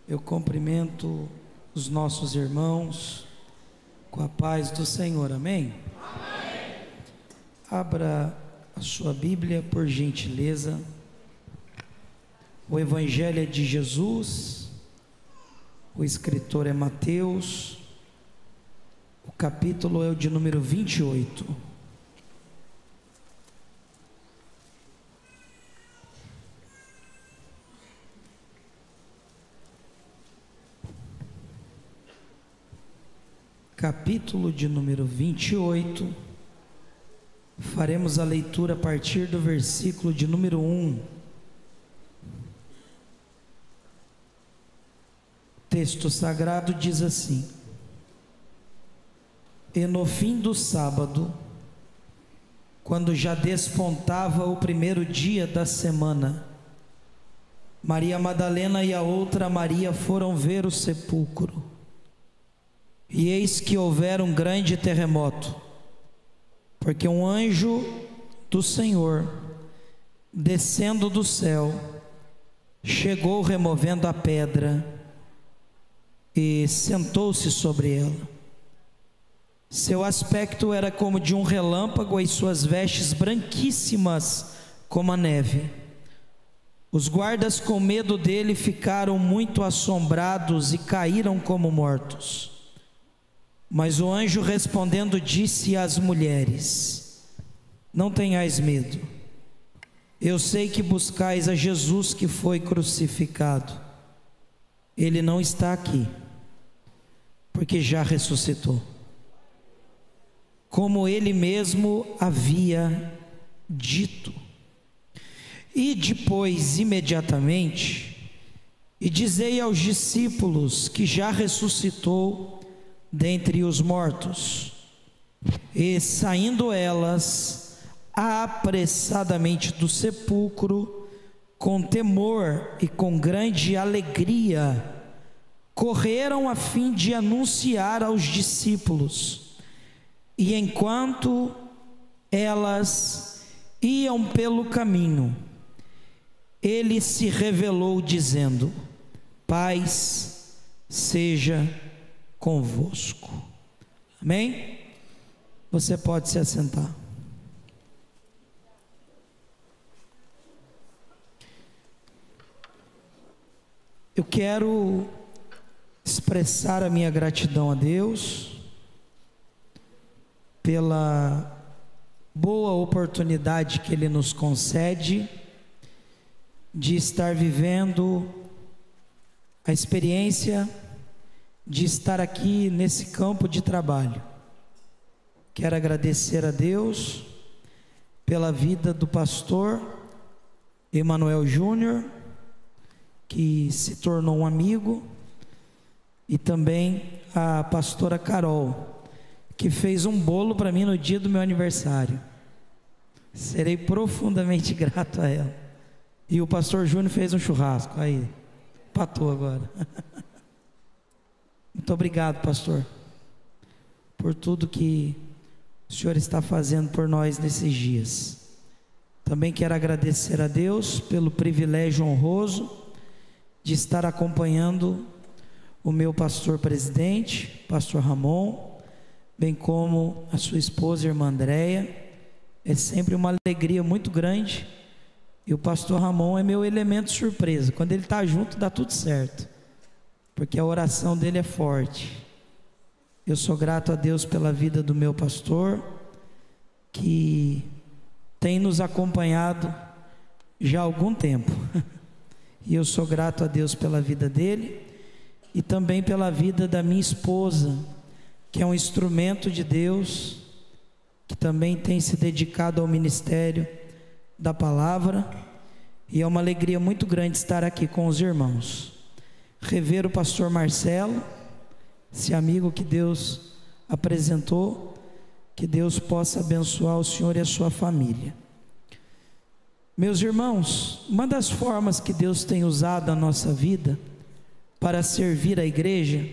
Eu cumprimento os nossos irmãos com a paz do Senhor, amém? Amém. Abra a sua Bíblia, por gentileza. O Evangelho é de Jesus, o escritor é Mateus, o capítulo é o de número 28. Capítulo de número 28, faremos a leitura a partir do versículo de número 1. O texto sagrado diz assim: E no fim do sábado, quando já despontava o primeiro dia da semana, Maria Madalena e a outra Maria foram ver o sepulcro. E eis que houvera um grande terremoto, porque um anjo do Senhor, descendo do céu, chegou removendo a pedra e sentou-se sobre ela. Seu aspecto era como de um relâmpago e suas vestes branquíssimas como a neve. Os guardas, com medo dele, ficaram muito assombrados e caíram como mortos. Mas o anjo respondendo disse às mulheres: Não tenhais medo, eu sei que buscais a Jesus que foi crucificado. Ele não está aqui, porque já ressuscitou, como ele mesmo havia dito. E depois, imediatamente, e dizei aos discípulos que já ressuscitou dentre os mortos. E saindo elas apressadamente do sepulcro, com temor e com grande alegria, correram a fim de anunciar aos discípulos. E enquanto elas iam pelo caminho, ele se revelou dizendo: Paz seja convosco. Amém? Você pode se assentar. Eu quero expressar a minha gratidão a Deus pela boa oportunidade que Ele nos concede de estar vivendo a experiência de estar aqui nesse campo de trabalho. Quero agradecer a Deus pela vida do pastor Emanuel Júnior, que se tornou um amigo, e também a pastora Carol, que fez um bolo para mim no dia do meu aniversário. Serei profundamente grato a ela. E o pastor Júnior fez um churrasco. Aí, empatou agora. Muito obrigado, pastor, por tudo que o Senhor está fazendo por nós nesses dias. Também quero agradecer a Deus pelo privilégio honroso de estar acompanhando o meu pastor presidente, pastor Ramon, bem como a sua esposa, irmã Andréia. É sempre uma alegria muito grande, e o pastor Ramon é meu elemento surpresa. Quando ele está junto, dá tudo certo, porque a oração dele é forte. Eu sou grato a Deus pela vida do meu pastor, que tem nos acompanhado já há algum tempo. E eu sou grato a Deus pela vida dele, e também pela vida da minha esposa, que é um instrumento de Deus, que também tem se dedicado ao ministério da palavra. E é uma alegria muito grande estar aqui com os irmãos. Rever o pastor Marcelo, esse amigo que Deus apresentou. Que Deus possa abençoar o senhor e a sua família. Meus irmãos, uma das formas que Deus tem usado a nossa vida para servir a igreja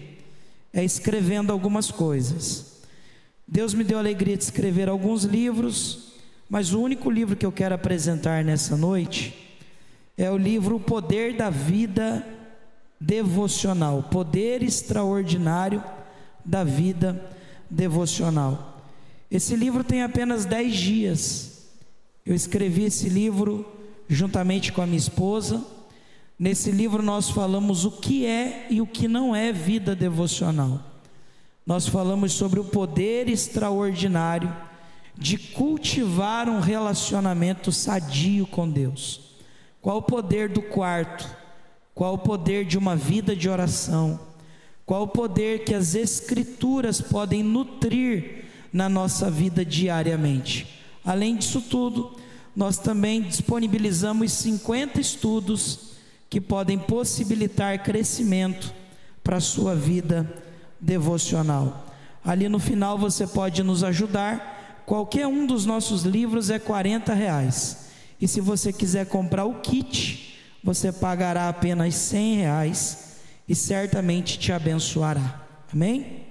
é escrevendo algumas coisas. Deus me deu a alegria de escrever alguns livros, mas o único livro que eu quero apresentar nessa noite é o livro O Poder da Vida devocional, poder extraordinário da vida devocional. Esse livro tem apenas 10 dias. Eu escrevi esse livro juntamente com a minha esposa. Nesse livro nós falamos o que é e o que não é vida devocional. Nós falamos sobre o poder extraordinário de cultivar um relacionamento sadio com Deus. Qual o poder do quarto? Qual o poder de uma vida de oração? Qual o poder que as Escrituras podem nutrir na nossa vida diariamente? Além disso tudo, nós também disponibilizamos 50 estudos que podem possibilitar crescimento para a sua vida devocional. Ali no final você pode nos ajudar. Qualquer um dos nossos livros é R$40. E se você quiser comprar o kit, você pagará apenas R$100 e certamente te abençoará. Amém?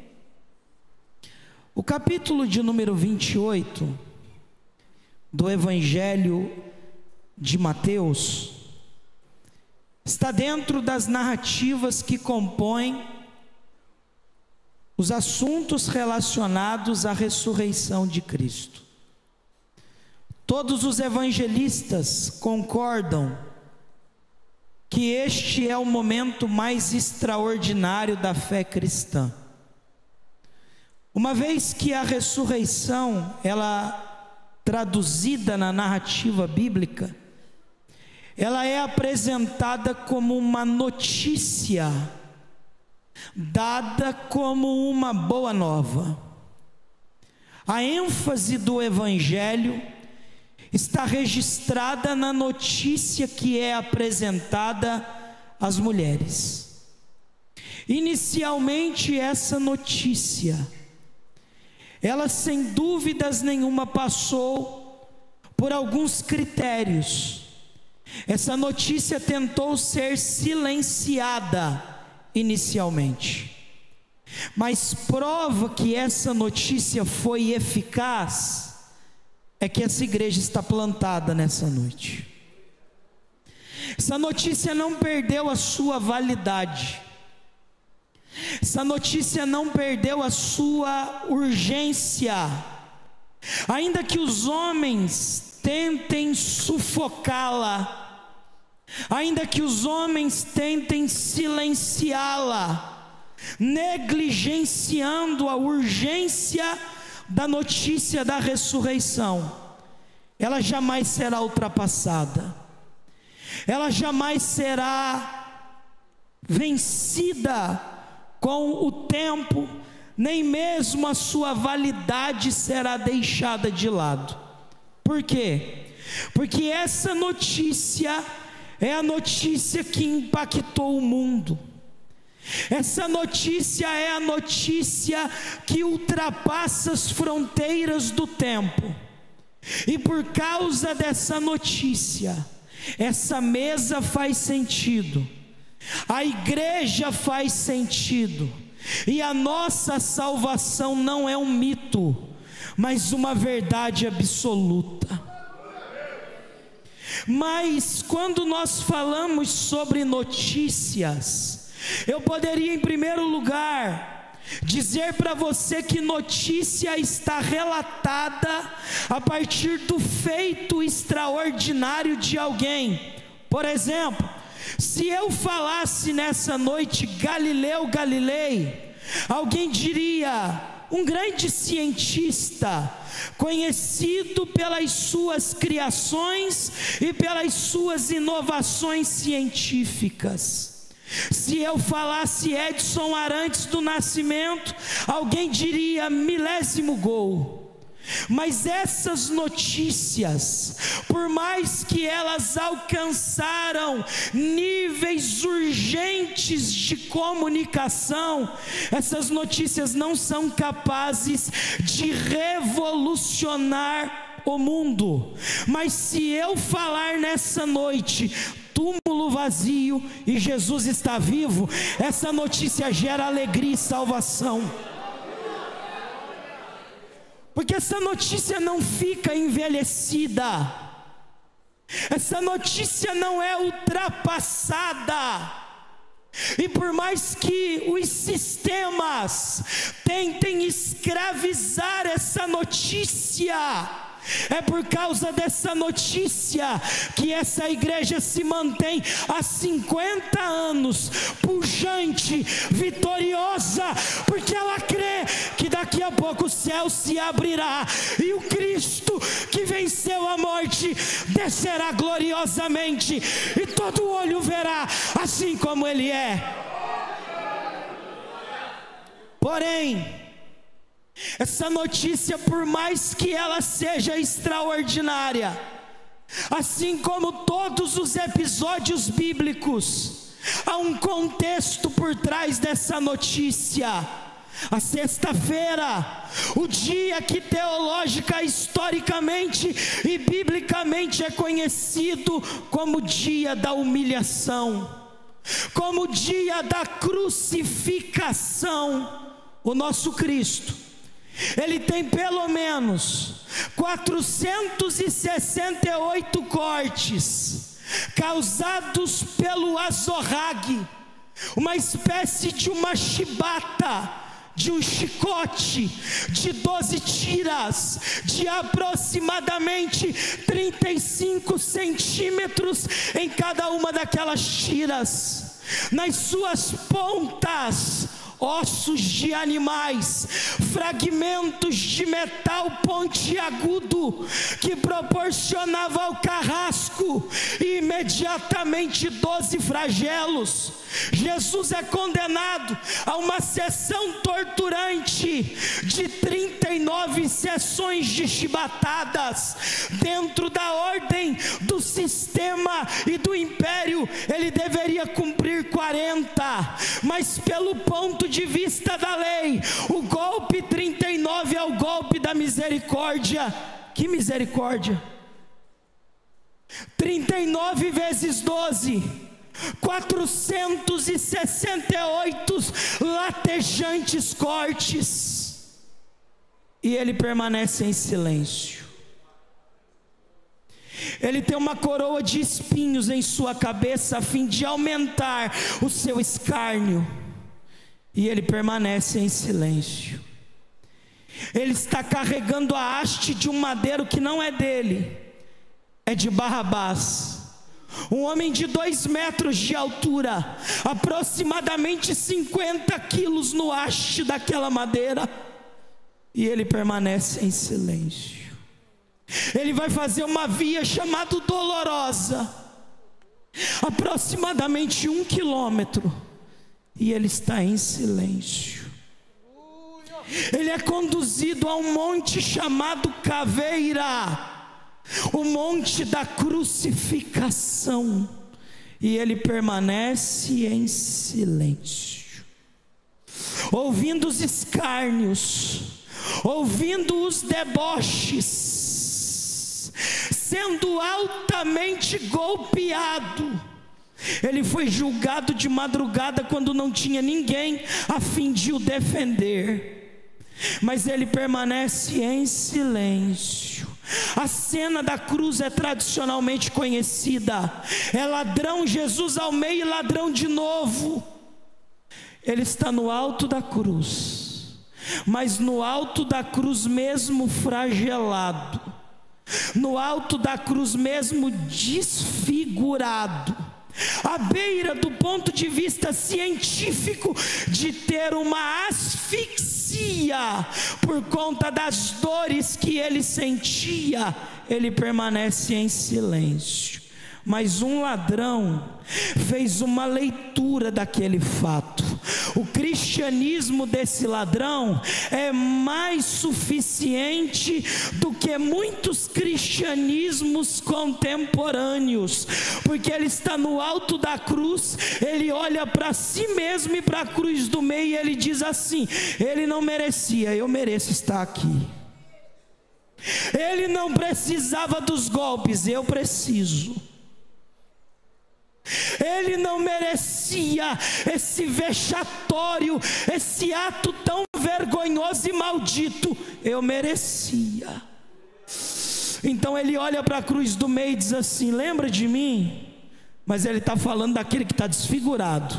O capítulo de número 28 do Evangelho de Mateus está dentro das narrativas que compõem os assuntos relacionados à ressurreição de Cristo. Todos os evangelistas concordam que este é o momento mais extraordinário da fé cristã. Uma vez que a ressurreição, ela traduzida na narrativa bíblica, ela é apresentada como uma notícia, dada como uma boa nova. A ênfase do Evangelho está registrada na notícia que é apresentada às mulheres. Inicialmente, essa notícia, ela sem dúvidas nenhuma passou por alguns critérios. Essa notícia tentou ser silenciada inicialmente, mas prova que essa notícia foi eficaz é que essa igreja está plantada nessa noite. Essa notícia não perdeu a sua validade. Essa notícia não perdeu a sua urgência. Ainda que os homens tentem sufocá-la, ainda que os homens tentem silenciá-la, negligenciando a urgência da notícia da ressurreição, ela jamais será ultrapassada, ela jamais será vencida com o tempo, nem mesmo a sua validade será deixada de lado. Por quê? Porque essa notícia é a notícia que impactou o mundo. Essa notícia é a notícia que ultrapassa as fronteiras do tempo. E por causa dessa notícia, essa mesa faz sentido, a igreja faz sentido, e a nossa salvação não é um mito, mas uma verdade absoluta. Mas quando nós falamos sobre notícias, eu poderia em primeiro lugar dizer para você que notícia está relatada a partir do feito extraordinário de alguém. Por exemplo, se eu falasse nessa noite Galileu Galilei, alguém diria: um grande cientista, conhecido pelas suas criações e pelas suas inovações científicas. Se eu falasse Edson Arantes do Nascimento, alguém diria milésimo gol. Mas essas notícias, por mais que elas alcançaram níveis urgentes de comunicação, essas notícias não são capazes de revolucionar o mundo. Mas se eu falar nessa noite, túmulo vazio e Jesus está vivo, essa notícia gera alegria e salvação. Porque essa notícia não fica envelhecida, essa notícia não é ultrapassada, E por mais que os sistemas tentem escravizar essa notícia, é por causa dessa notícia que essa igreja se mantém há 50 anos, pujante, vitoriosa, porque ela crê que daqui a pouco o céu se abrirá e o Cristo que venceu a morte descerá gloriosamente e todo olho verá assim como Ele é. Porém, essa notícia, por mais que ela seja extraordinária, assim como todos os episódios bíblicos, há um contexto por trás dessa notícia. A sexta-feira, o dia que teológica, historicamente e biblicamente é conhecido como dia da humilhação, como dia da crucificação. O nosso Cristo, Ele tem pelo menos 468 cortes causados pelo azorrague, uma espécie de uma chibata, de um chicote de 12 tiras, de aproximadamente 35 centímetros em cada uma daquelas tiras. Nas suas pontas, ossos de animais, fragmentos de metal pontiagudo, que proporcionava ao carrasco imediatamente 12 flagelos. Jesus é condenado a uma sessão torturante de 39 sessões de chibatadas. Dentro da ordem do sistema e do império, ele deveria cumprir 40, mas pelo ponto de vista da lei, o golpe 39 é o golpe da misericórdia. Que misericórdia? 39 vezes 12, 468 latejantes cortes, e ele permanece em silêncio. Ele tem uma coroa de espinhos em sua cabeça a fim de aumentar o seu escárnio, e ele permanece em silêncio. Ele está carregando a haste de um madeiro que não é dele, é de Barrabás, um homem de 2 metros de altura, aproximadamente 50 quilos no haste daquela madeira, e ele permanece em silêncio. Ele vai fazer uma via chamada Dolorosa, aproximadamente 1 quilômetro, e ele está em silêncio. Ele é conduzido a um monte chamado Caveira, o monte da crucificação, e ele permanece em silêncio, ouvindo os escárnios, ouvindo os deboches, sendo altamente golpeado. Ele foi julgado de madrugada quando não tinha ninguém a fim de o defender, mas ele permanece em silêncio. A cena da cruz é tradicionalmente conhecida, é ladrão, Jesus ao meio e ladrão de novo. Ele está no alto da cruz, mas no alto da cruz mesmo flagelado, no alto da cruz mesmo desfigurado, à beira do ponto de vista científico de ter uma asfixia por conta das dores que ele sentia, ele permanece em silêncio. Mas um ladrão fez uma leitura daquele fato. O cristianismo desse ladrão é mais suficiente do que muitos cristianismos contemporâneos, porque ele está no alto da cruz, ele olha para si mesmo e para a cruz do meio e ele diz assim: ele não merecia, eu mereço estar aqui. Ele não precisava dos golpes, eu preciso. Ele não merecia esse vexatório, esse ato tão vergonhoso e maldito, eu merecia. Então ele olha para a cruz do meio e diz assim: lembra de mim? mas ele está falando daquele que está desfigurado,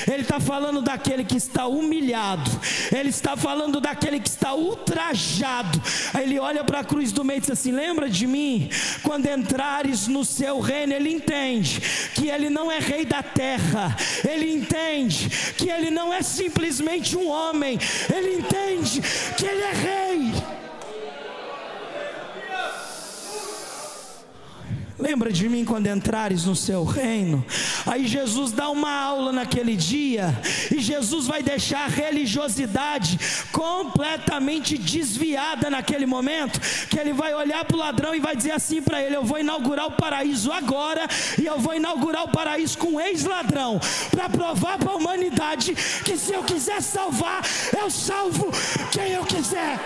ele está falando daquele que está humilhado, ele está falando daquele que está ultrajado. Aí ele olha para a cruz do meio e diz assim: lembra de mim quando entrares no seu reino. Ele entende que ele não é rei da terra, ele entende que ele não é simplesmente um homem, ele entende que ele é rei. Lembra de mim quando entrares no seu reino. Aí Jesus dá uma aula naquele dia, e Jesus vai deixar a religiosidade completamente desviada naquele momento, que ele vai olhar para o ladrão e vai dizer assim para ele: eu vou inaugurar o paraíso agora, e eu vou inaugurar o paraíso com um ex-ladrão, para provar para a humanidade que se eu quiser salvar, eu salvo quem eu quiser.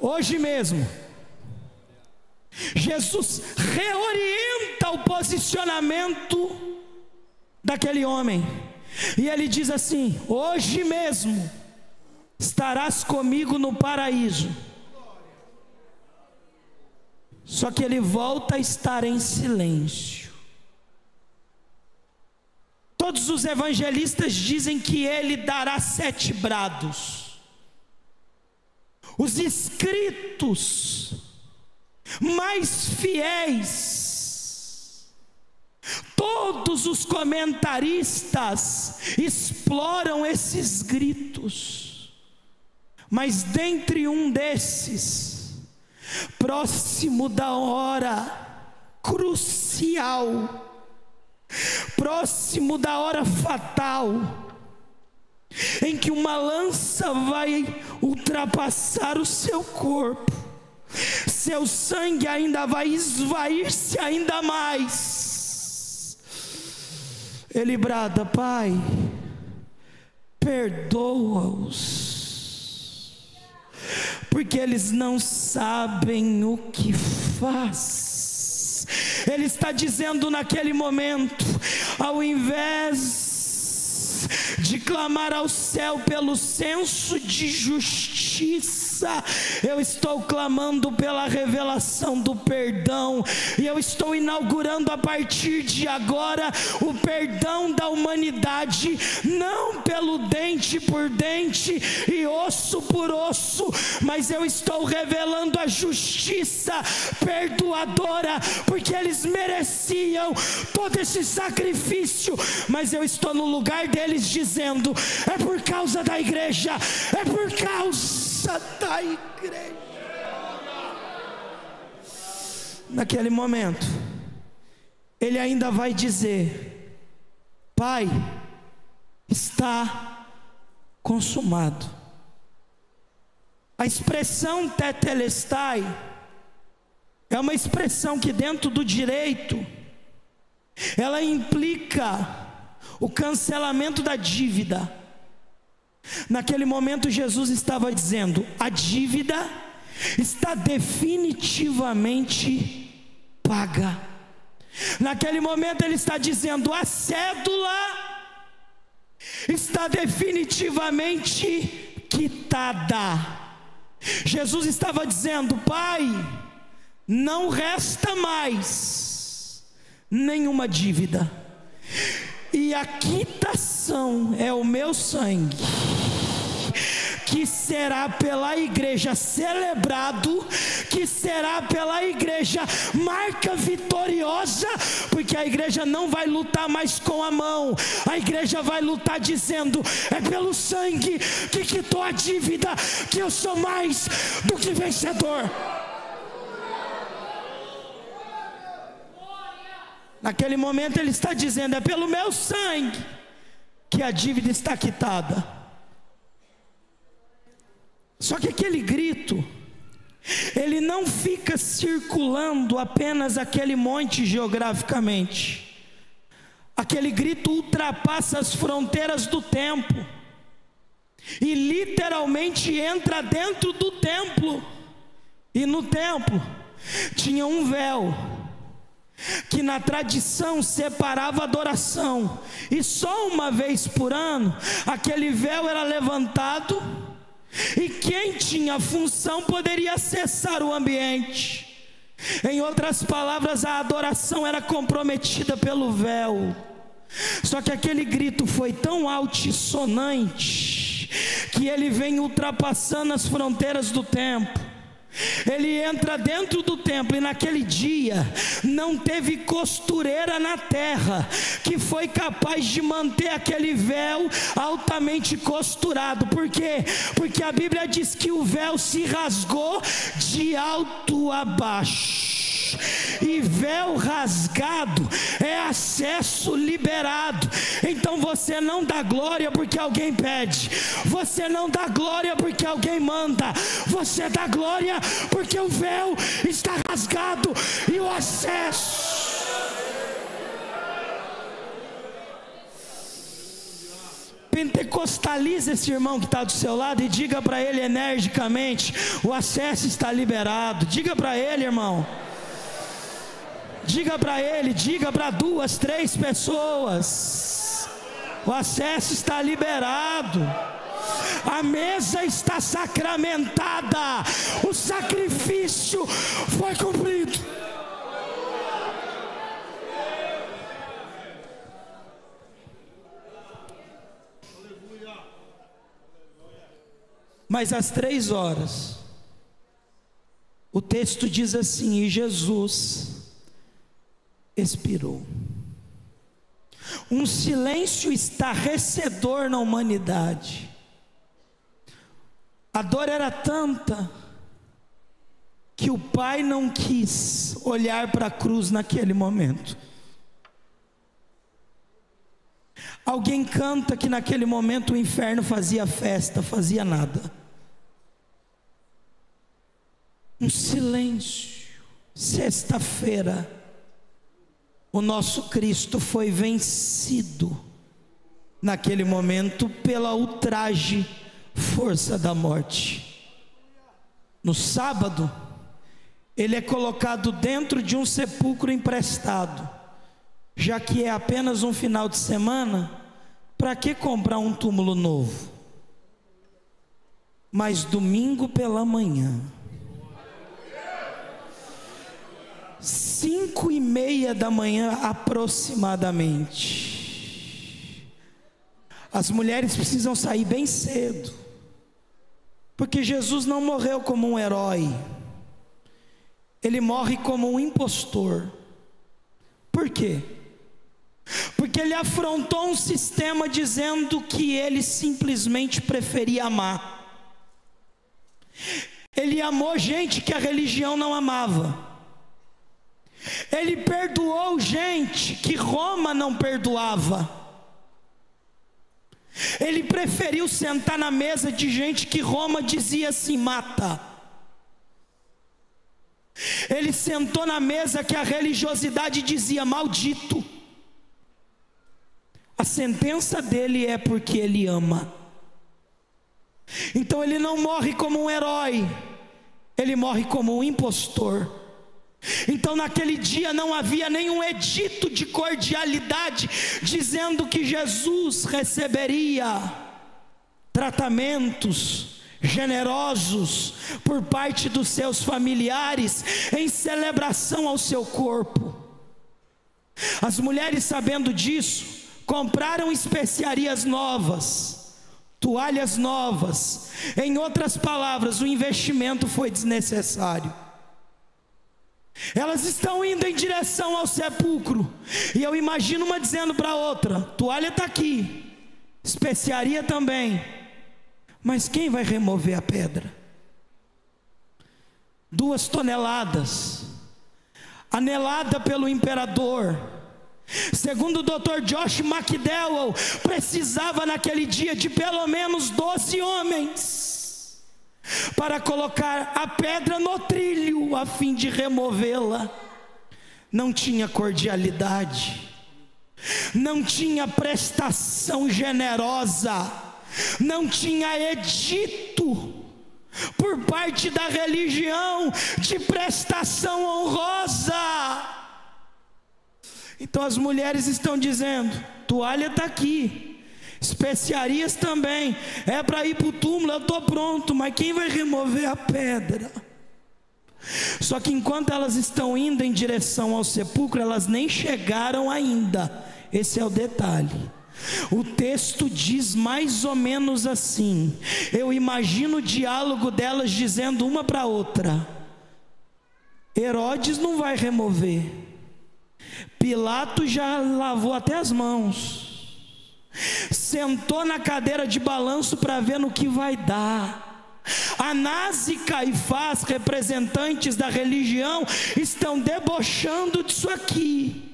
Hoje mesmo, Jesus reorienta o posicionamento daquele homem, e ele diz assim: hoje mesmo estarás comigo no paraíso. Só que ele volta a estar em silêncio. Todos os evangelistas dizem que ele dará 7 brados. Os escritos mais fiéis, todos os comentaristas exploram esses gritos, mas dentre um desses, próximo da hora crucial, próximo da hora fatal, em que uma lança vai ultrapassar o seu corpo, seu sangue ainda vai esvair-se ainda mais, ele brada: Pai, perdoa-os, porque eles não sabem o que faz. Ele está dizendo naquele momento: ao invés de clamar ao céu pelo senso de justiça, eu estou clamando pela revelação do perdão, e eu estou inaugurando a partir de agora o perdão da humanidade, não pelo dente por dente e osso por osso, mas eu estou revelando a justiça perdoadora, porque eles mereciam todo esse sacrifício, mas eu estou no lugar deles dizendo: é por causa da igreja, é por causa da igreja. Naquele momento, ele ainda vai dizer: Pai, está consumado. A expressão tetelestai é uma expressão que dentro do direito, ela implica o cancelamento da dívida. Naquele momento Jesus estava dizendo: a dívida está definitivamente paga. Naquele momento ele está dizendo: a cédula está definitivamente quitada. Jesus estava dizendo: Pai, não resta mais nenhuma dívida, e a quitação é o meu sangue, que será pela igreja celebrado, que será pela igreja marca vitoriosa, porque a igreja não vai lutar mais com a mão, a igreja vai lutar dizendo: é pelo sangue que quitou a dívida, que eu sou mais do que vencedor. Naquele momento ele está dizendo: é pelo meu sangue que a dívida está quitada. Só que aquele grito, ele não fica circulando apenas aquele monte geograficamente. Aquele grito ultrapassa as fronteiras do templo e literalmente entra dentro do templo. E no templo tinha um véu que na tradição separava a adoração, e só uma vez por ano aquele véu era levantado, e quem tinha função poderia acessar o ambiente. Em outras palavras, a adoração era comprometida pelo véu. Só que aquele grito foi tão altissonante que ele vem ultrapassando as fronteiras do templo. Ele entra dentro do templo, e naquele dia não teve costureira na terra que foi capaz de manter aquele véu altamente costurado. Por quê? Porque a Bíblia diz que o véu se rasgou de alto a baixo. E véu rasgado é acesso liberado. Então você não dá glória porque alguém pede, você não dá glória porque alguém manda, você dá glória porque o véu está rasgado e o acesso. Pentecostaliza esse irmão que está do seu lado e diga para ele energicamente: o acesso está liberado. Diga para ele, irmão. Diga para ele, diga para 2, 3 pessoas: o acesso está liberado, a mesa está sacramentada, o sacrifício foi cumprido. Mas às 3 horas, o texto diz assim: e Jesus expirou. Um silêncio estarrecedor na humanidade. A dor era tanta que o Pai não quis olhar para a cruz naquele momento. Alguém canta que naquele momento o inferno fazia festa, fazia nada. Um silêncio. Sexta-feira, o nosso Cristo foi vencido naquele momento pela ultraje força da morte. No sábado, ele é colocado dentro de um sepulcro emprestado. Já que é apenas um final de semana, para que comprar um túmulo novo? Mas domingo pela manhã, 5:30 da manhã aproximadamente, as mulheres precisam sair bem cedo, porque Jesus não morreu como um herói, ele morre como um impostor. Por quê? Porque ele afrontou um sistema dizendo que ele simplesmente preferia amar. Ele amou gente que a religião não amava. Ele perdoou gente que Roma não perdoava. Ele preferiu sentar na mesa de gente que Roma dizia assim: mata. Ele sentou na mesa que a religiosidade dizia: maldito. A sentença dele é porque ele ama. Então ele não morre como um herói, ele morre como um impostor. Então naquele dia não havia nenhum edito de cordialidade dizendo que Jesus receberia tratamentos generosos por parte dos seus familiares em celebração ao seu corpo. As mulheres, sabendo disso, compraram especiarias novas, toalhas novas. Em outras palavras, o investimento foi desnecessário. Elas estão indo em direção ao sepulcro, e eu imagino uma dizendo para a outra: toalha está aqui, especiaria também, mas quem vai remover a pedra? 2 toneladas, anelada pelo imperador. Segundo o Dr. Josh McDowell, precisava naquele dia de pelo menos 12 homens para colocar a pedra no trilho a fim de removê-la. Não tinha cordialidade, não tinha prestação generosa, não tinha edito por parte da religião de prestação honrosa. Então as mulheres estão dizendo: toalha está aqui, especiarias também, é para ir para o túmulo, eu estou pronto, mas quem vai remover a pedra? Só que enquanto elas estão indo em direção ao sepulcro, elas nem chegaram ainda. Esse é o detalhe. O texto diz mais ou menos assim. Eu imagino o diálogo delas dizendo uma para outra: Herodes não vai remover, Pilatos já lavou até as mãos, sentou na cadeira de balanço para ver no que vai dar. Anás e Caifás, representantes da religião, estão debochando disso aqui.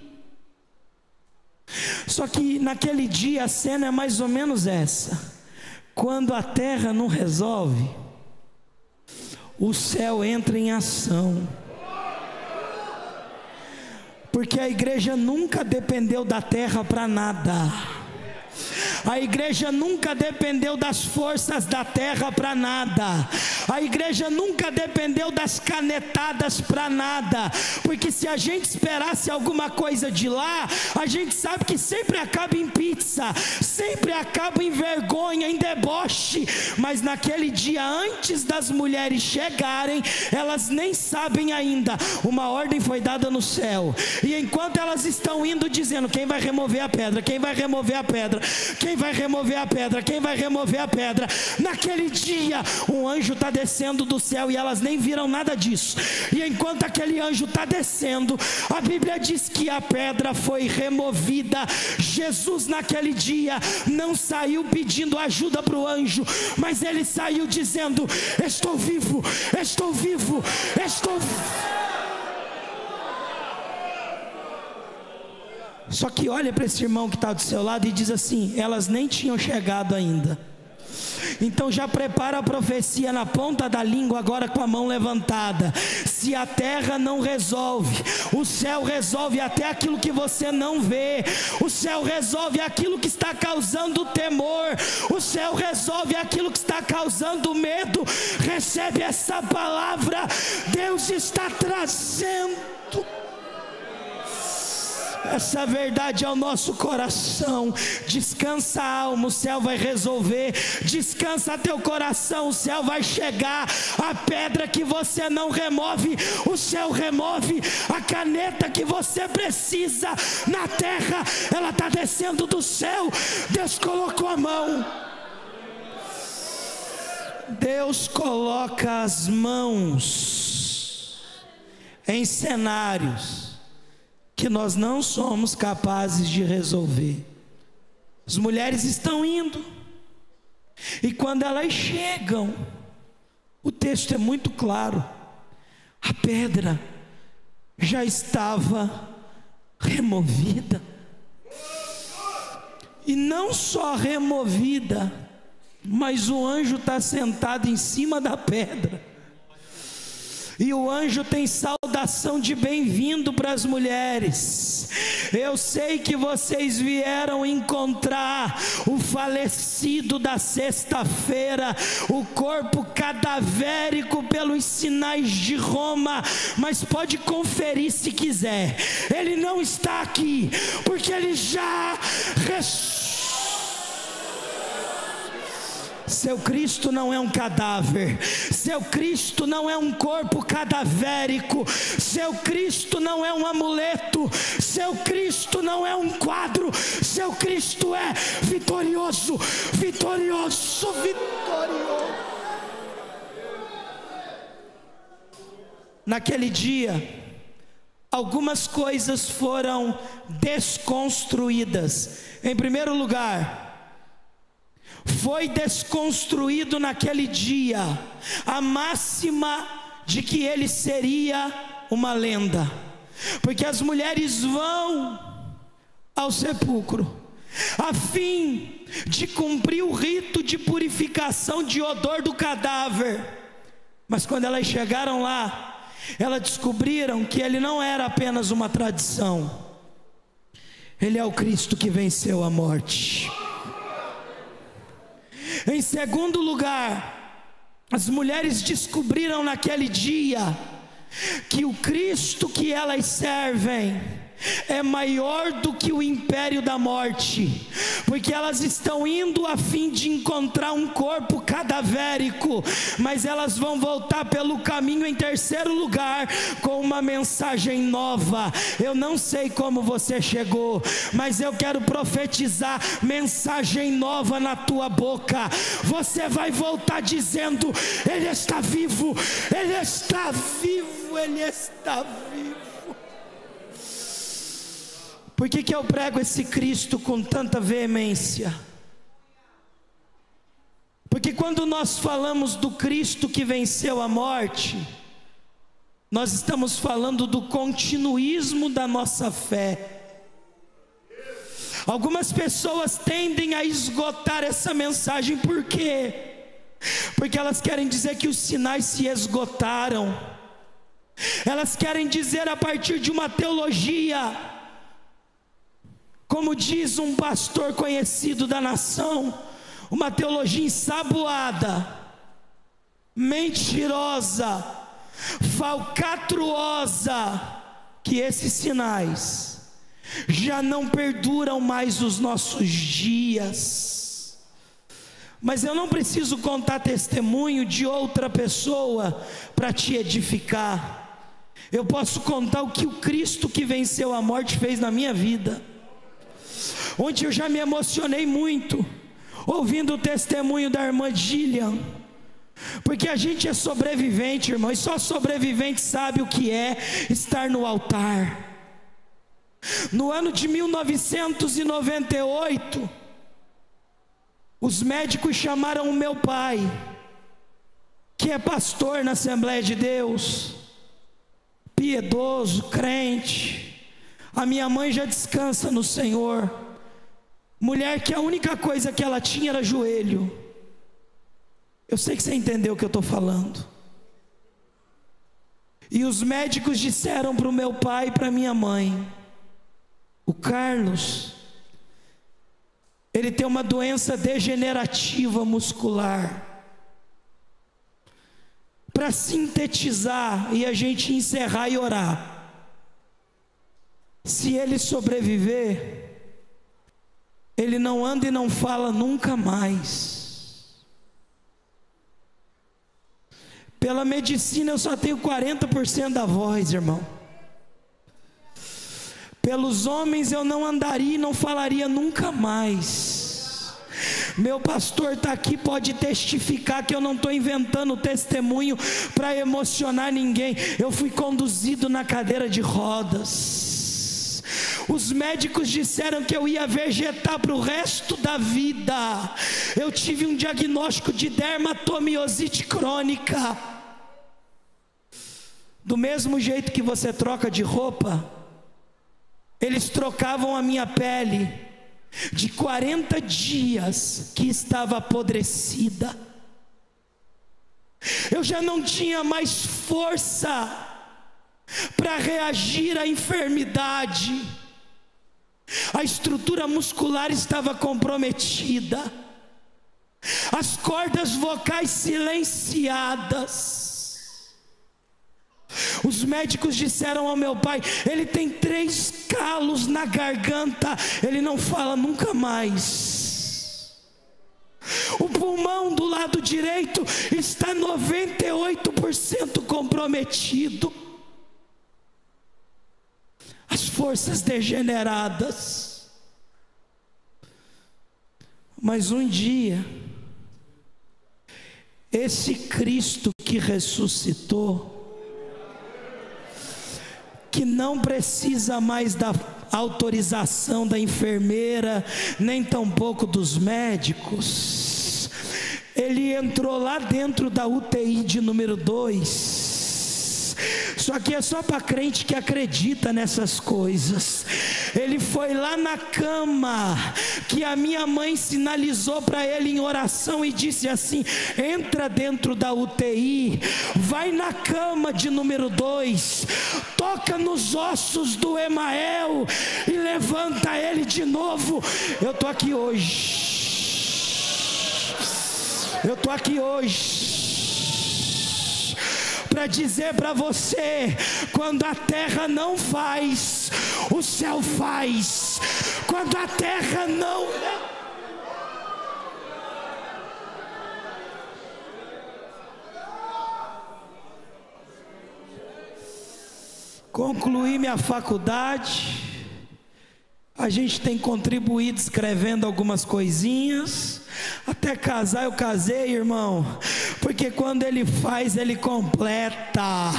Só que naquele dia a cena é mais ou menos essa: quando a terra não resolve, o céu entra em ação. Porque a igreja nunca dependeu da terra para nada. A igreja nunca dependeu das forças da terra para nada. A igreja nunca dependeu das canetadas para nada. Porque se a gente esperasse alguma coisa de lá, a gente sabe que sempre acaba em pizza, sempre acaba em vergonha, em deboche. Mas naquele dia, antes das mulheres chegarem, elas nem sabem ainda. Uma ordem foi dada no céu. E enquanto elas estão indo dizendo: quem vai remover a pedra? Quem vai remover a pedra? Quem vai remover a pedra? Quem vai remover a pedra? Naquele dia, um anjo está descendo do céu e elas nem viram nada disso. E enquanto aquele anjo está descendo, a Bíblia diz que a pedra foi removida. Jesus naquele dia não saiu pedindo ajuda para o anjo, mas ele saiu dizendo: estou vivo, estou vivo, estou vivo. Só que olha para esse irmão que está do seu lado e diz assim: elas nem tinham chegado ainda. Então já prepara a profecia na ponta da língua, agora com a mão levantada. Se a terra não resolve, o céu resolve até aquilo que você não vê. O céu resolve aquilo que está causando temor. O céu resolve aquilo que está causando medo. Recebe essa palavra. Deus está trazendo essa verdade ao nosso coração. Descansa a alma, o céu vai resolver. Descansa teu coração, o céu vai chegar. A pedra que você não remove, o céu remove. A caneta que você precisa na terra, ela está descendo do céu. Deus colocou a mão. Deus coloca as mãos em cenários que nós não somos capazes de resolver. As mulheres estão indo, e quando elas chegam, o texto é muito claro: a pedra já estava removida. E não só removida, mas o anjo está sentado em cima da pedra. E o anjo tem saudação de bem-vindo para as mulheres. Eu sei que vocês vieram encontrar o falecido da sexta-feira, o corpo cadavérico pelos sinais de Roma, mas pode conferir se quiser, ele não está aqui, porque ele já ressuscitou. Seu Cristo não é um cadáver, seu Cristo não é um corpo cadavérico, seu Cristo não é um amuleto, seu Cristo não é um quadro, seu Cristo é vitorioso, vitorioso, vitorioso. Naquele dia, algumas coisas foram desconstruídas. Em primeiro lugar, foi desconstruído naquele dia a máxima de que ele seria uma lenda, porque as mulheres vão ao sepulcro a fim de cumprir o rito de purificação de odor do cadáver. Mas quando elas chegaram lá, elas descobriram que ele não era apenas uma tradição, ele é o Cristo que venceu a morte. Em segundo lugar, as mulheres descobriram naquele dia que o Cristo que elas servem é maior do que o império da morte, porque elas estão indo a fim de encontrar um corpo cadavérico, mas elas vão voltar pelo caminho em terceiro lugar com uma mensagem nova. Eu não sei como você chegou, mas eu quero profetizar mensagem nova na tua boca. Você vai voltar dizendo: Ele está vivo, Ele está vivo, Ele está vivo. Por que eu prego esse Cristo com tanta veemência? Porque quando nós falamos do Cristo que venceu a morte, nós estamos falando do continuismo da nossa fé. Algumas pessoas tendem a esgotar essa mensagem. Por quê? Porque elas querem dizer que os sinais se esgotaram. Elas querem dizer, a partir de uma teologia, como diz um pastor conhecido da nação, uma teologia ensaboada, mentirosa, falcatruosa, que esses sinais já não perduram mais os nossos dias. Mas eu não preciso contar testemunho de outra pessoa para te edificar. Eu posso contar o que o Cristo que venceu a morte fez na minha vida. Onde eu já me emocionei muito ouvindo o testemunho da irmã Gillian, porque a gente é sobrevivente, irmão, e só sobrevivente sabe o que é estar no altar. No ano de 1998, os médicos chamaram o meu pai, que é pastor na Assembleia de Deus, piedoso, crente. A minha mãe já descansa no Senhor, mulher que a única coisa que ela tinha era joelho. Eu sei que você entendeu o que eu estou falando. E os médicos disseram para o meu pai e para minha mãe: o Carlos, ele tem uma doença degenerativa muscular. Para sintetizar e a gente encerrar e orar, se ele sobreviver, ele não anda e não fala nunca mais. Pela medicina eu só tenho 40% da voz, irmão. Pelos homens eu não andaria e não falaria nunca mais. Meu pastor está aqui, pode testificar que eu não estou inventando testemunho para emocionar ninguém. Eu fui conduzido na cadeira de rodas. Os médicos disseram que eu ia vegetar para o resto da vida. Eu tive um diagnóstico de dermatomiosite crônica. Do mesmo jeito que você troca de roupa, eles trocavam a minha pele de 40 dias que estava apodrecida. Eu já não tinha mais força para reagir à enfermidade. A estrutura muscular estava comprometida, as cordas vocais silenciadas. Os médicos disseram ao meu pai: ele tem 3 calos na garganta, ele não fala nunca mais. O pulmão do lado direito está 98% comprometido. As forças degeneradas. Mas um dia, esse Cristo que ressuscitou, que não precisa mais da autorização da enfermeira, nem tampouco dos médicos, ele entrou lá dentro da UTI de número 2. Só que é só para crente que acredita nessas coisas. Ele foi lá na cama que a minha mãe sinalizou para ele em oração e disse assim: entra dentro da UTI, vai na cama de número 2, toca nos ossos do Emael e levanta ele de novo. Eu estou aqui hoje. Eu estou aqui hoje para dizer para você: quando a terra não faz o céu faz quando a terra não. Concluí minha faculdade, a gente tem contribuído escrevendo algumas coisinhas, até casar eu casei, irmão, porque quando Ele faz, Ele completa.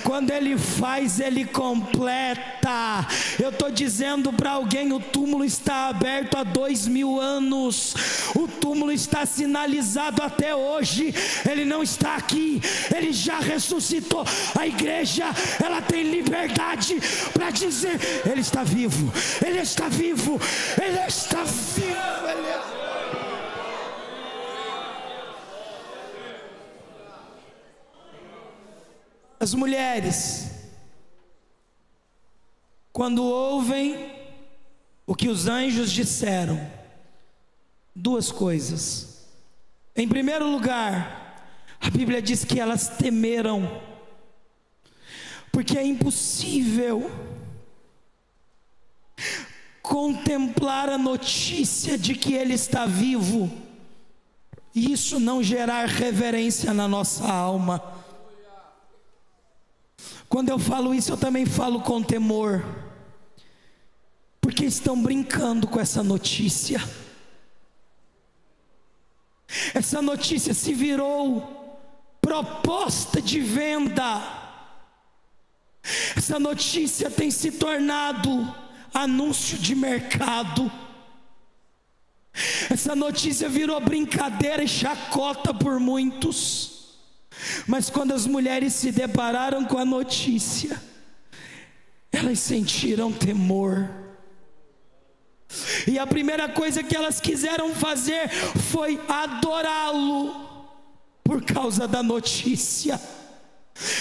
Quando Ele faz, Ele completa. Eu estou dizendo para alguém: o túmulo está aberto há 2000 anos, o túmulo está sinalizado até hoje. Ele não está aqui, Ele já ressuscitou. A igreja, ela tem liberdade para dizer: Ele está vivo, Ele está vivo, Ele está vivo, Ele está... As mulheres, quando ouvem o que os anjos disseram, duas coisas. Em primeiro lugar, a Bíblia diz que elas temeram, porque é impossível contemplar a notícia de que Ele está vivo e isso não gerar reverência na nossa alma. Quando eu falo isso, eu também falo com temor, porque estão brincando com essa notícia. Essa notícia se virou proposta de venda. Essa notícia tem se tornado anúncio de mercado. Essa notícia virou brincadeira e chacota por muitos. Mas quando as mulheres se depararam com a notícia, elas sentiram temor. E a primeira coisa que elas quiseram fazer foi adorá-lo por causa da notícia.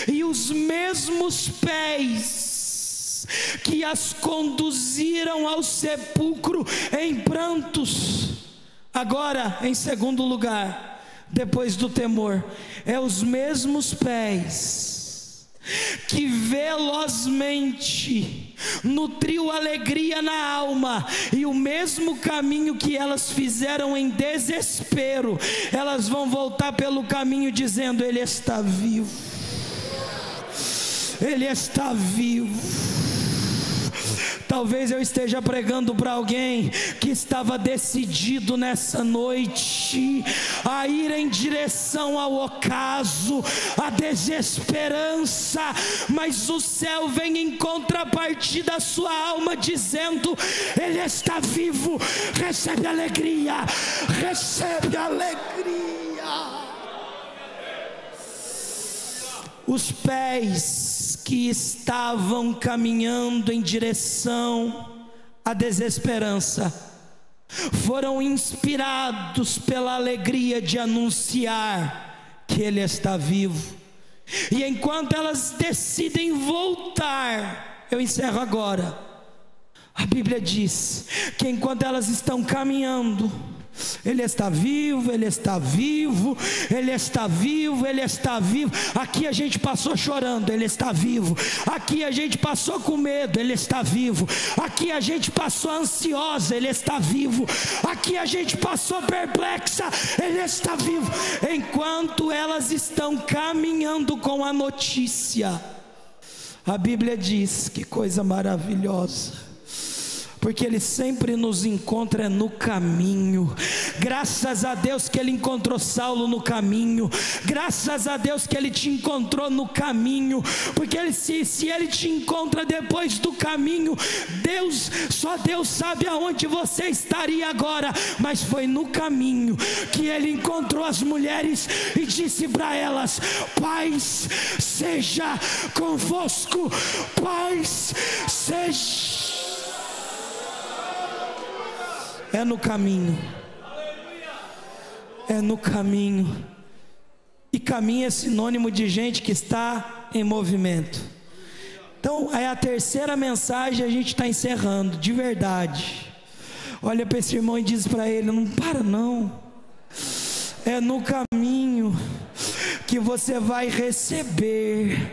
E os mesmos pés que as conduziram ao sepulcro em prantos, agora, em segundo lugar, depois do temor, é os mesmos pés que velozmente nutriu alegria na alma, e o mesmo caminho que elas fizeram em desespero, elas vão voltar pelo caminho dizendo: Ele está vivo, Ele está vivo. Talvez eu esteja pregando para alguém que estava decidido nessa noite a ir em direção ao ocaso, à desesperança, mas o céu vem em contrapartida da sua alma dizendo: Ele está vivo. Recebe alegria, recebe alegria. Os pés que estavam caminhando em direção à desesperança foram inspirados pela alegria de anunciar que Ele está vivo. E enquanto elas decidem voltar, eu encerro agora, a Bíblia diz que enquanto elas estão caminhando, Ele está vivo, Ele está vivo, Ele está vivo, Ele está vivo. Aqui a gente passou chorando, Ele está vivo. Aqui a gente passou com medo, Ele está vivo. Aqui a gente passou ansiosa, Ele está vivo. Aqui a gente passou perplexa, Ele está vivo. Enquanto elas estão caminhando com a notícia, a Bíblia diz, que coisa maravilhosa, porque Ele sempre nos encontra no caminho. Graças a Deus que Ele encontrou Saulo no caminho. Graças a Deus que Ele te encontrou no caminho, porque se Ele te encontra depois do caminho, só Deus sabe aonde você estaria agora, mas foi no caminho que Ele encontrou as mulheres e disse para elas: paz seja convosco, paz seja. É no caminho, é no caminho, e caminho é sinônimo de gente que está em movimento. Então é a terceira mensagem, a gente está encerrando, de verdade. Olha para esse irmão e diz para ele: não para não, é no caminho que você vai receber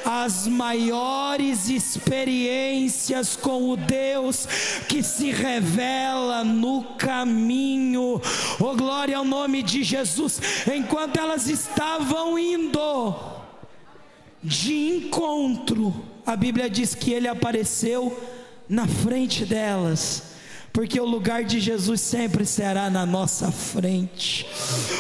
as maiores experiências com o Deus que se revela no caminho. Oh, glória ao nome de Jesus. Enquanto elas estavam indo de encontro, a Bíblia diz que ele apareceu na frente delas, porque o lugar de Jesus sempre será na nossa frente.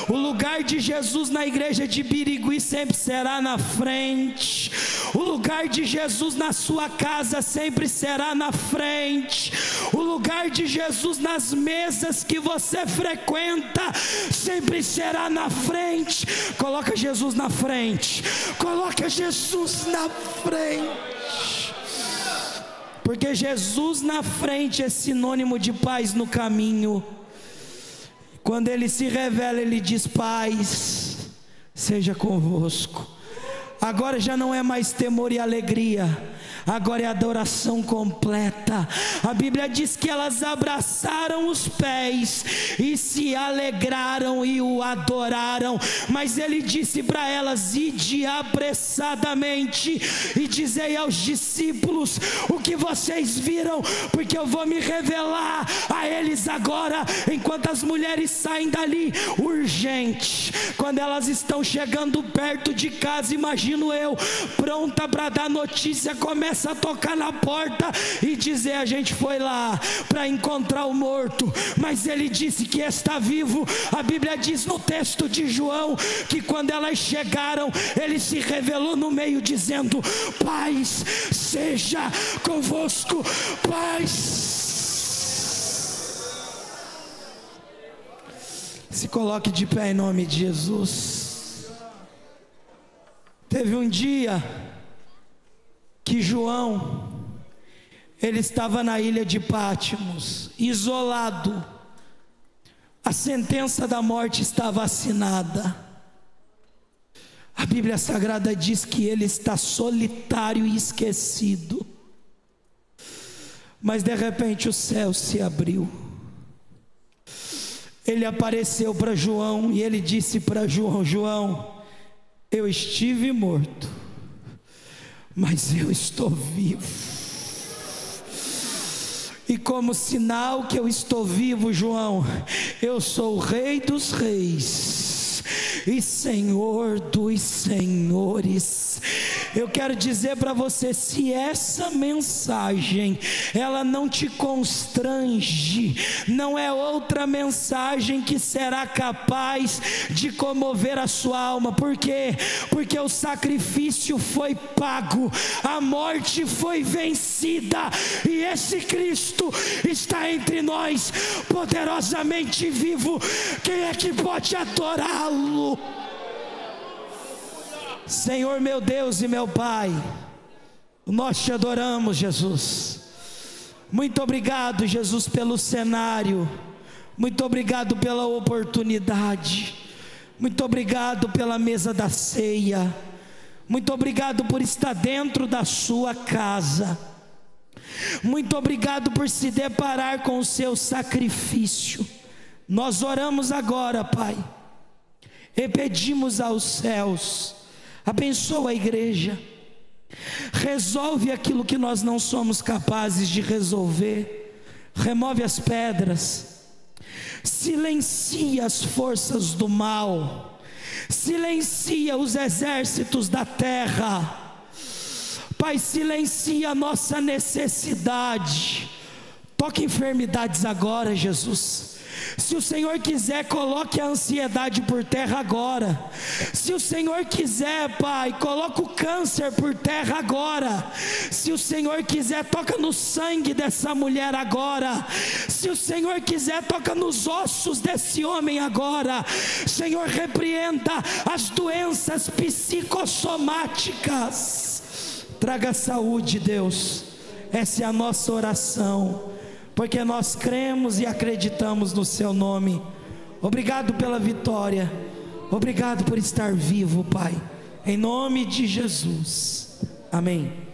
O lugar de Jesus na igreja de Birigui sempre será na frente. O lugar de Jesus na sua casa sempre será na frente. O lugar de Jesus nas mesas que você frequenta sempre será na frente. Coloca Jesus na frente. Coloca Jesus na frente. Porque Jesus na frente é sinônimo de paz no caminho. Quando ele se revela, ele diz: paz seja convosco. Agora já não é mais temor e alegria, agora é adoração completa. A Bíblia diz que elas abraçaram os pés e se alegraram e o adoraram. Mas ele disse para elas: ide apressadamente e dizei aos discípulos o que vocês viram, porque eu vou me revelar a eles agora. Enquanto as mulheres saem dali, urgente, quando elas estão chegando perto de casa, imagino eu, pronta para dar notícia, começa a tocar na porta e dizer: a gente foi lá para encontrar o morto, mas ele disse que está vivo. A Bíblia diz no texto de João que quando elas chegaram, ele se revelou no meio dizendo: paz seja convosco, paz. Se coloque de pé em nome de Jesus. Teve um dia que João, ele estava na ilha de Patmos, isolado. A sentença da morte estava assinada. A Bíblia Sagrada diz que ele está solitário e esquecido. Mas de repente o céu se abriu. Ele apareceu para João e ele disse para João: João, eu estive morto, mas eu estou vivo. E como sinal que eu estou vivo, João, eu sou o Rei dos Reis e Senhor dos Senhores. Eu quero dizer para você, se essa mensagem ela não te constrange, não é outra mensagem que será capaz de comover a sua alma. Por quê? Porque o sacrifício foi pago, a morte foi vencida, e esse Cristo está entre nós, poderosamente vivo. Quem é que pode adorá-lo? Senhor meu Deus e meu Pai, nós te adoramos, Jesus. Muito obrigado, Jesus, pelo cenário. Muito obrigado pela oportunidade. Muito obrigado pela mesa da ceia. Muito obrigado por estar dentro da sua casa. Muito obrigado por se deparar com o seu sacrifício. Nós oramos agora, Pai, e pedimos aos céus: abençoa a igreja, resolve aquilo que nós não somos capazes de resolver, remove as pedras, silencia as forças do mal, silencia os exércitos da terra. Pai, silencia a nossa necessidade. Toca enfermidades agora, Jesus. Se o Senhor quiser, coloque a ansiedade por terra agora. Se o Senhor quiser, Pai, coloque o câncer por terra agora. Se o Senhor quiser, toca no sangue dessa mulher agora. Se o Senhor quiser, toca nos ossos desse homem agora. Senhor, repreenda as doenças psicossomáticas. Traga saúde, Deus. Essa é a nossa oração, porque nós cremos e acreditamos no seu nome. Obrigado pela vitória. Obrigado por estar vivo, Pai. Em nome de Jesus. Amém.